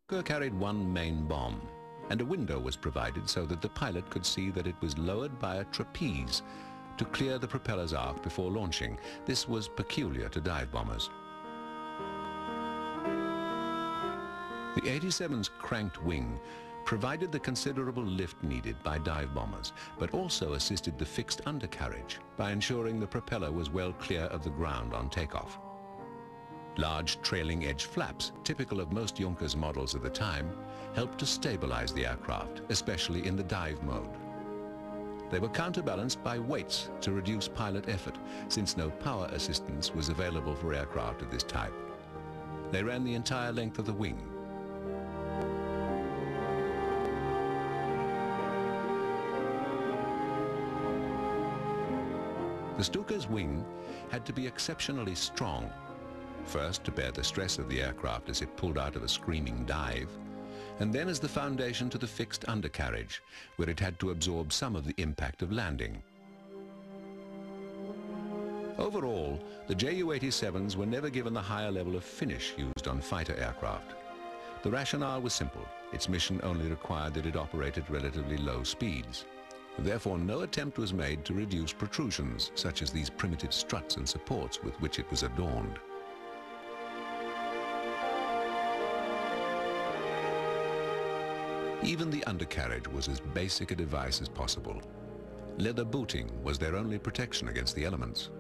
Stuka carried one main bomb, and a window was provided so that the pilot could see that it was lowered by a trapeze to clear the propeller's arc before launching. This was peculiar to dive bombers. The 87's cranked wing provided the considerable lift needed by dive bombers, but also assisted the fixed undercarriage by ensuring the propeller was well clear of the ground on takeoff. Large trailing edge flaps, typical of most Junkers models of the time, helped to stabilize the aircraft, especially in the dive mode. They were counterbalanced by weights to reduce pilot effort, since no power assistance was available for aircraft of this type. They ran the entire length of the wing. The Stuka's wing had to be exceptionally strong, first to bear the stress of the aircraft as it pulled out of a screaming dive, and then as the foundation to the fixed undercarriage, where it had to absorb some of the impact of landing. Overall, the JU87s were never given the higher level of finish used on fighter aircraft. The rationale was simple. Its mission only required that it operate at relatively low speeds. Therefore, no attempt was made to reduce protrusions, such as these primitive struts and supports with which it was adorned. Even the undercarriage was as basic a device as possible. Leather booting was their only protection against the elements.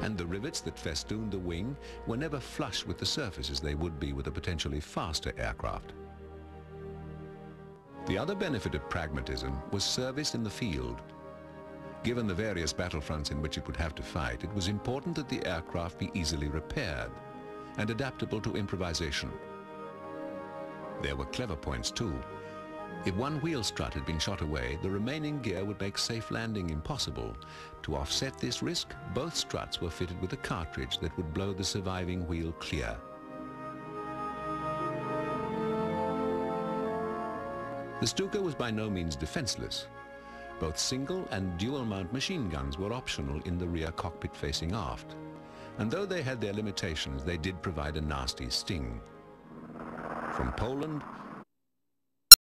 And the rivets that festooned the wing were never flush with the surface as they would be with a potentially faster aircraft. The other benefit of pragmatism was service in the field. Given the various battlefronts in which it would have to fight, it was important that the aircraft be easily repaired and adaptable to improvisation. There were clever points too. If one wheel strut had been shot away, the remaining gear would make safe landing impossible. To offset this risk, both struts were fitted with a cartridge that would blow the surviving wheel clear. The Stuka was by no means defenseless. Both single and dual mount machine guns were optional in the rear cockpit facing aft. And though they had their limitations, they did provide a nasty sting. From Poland,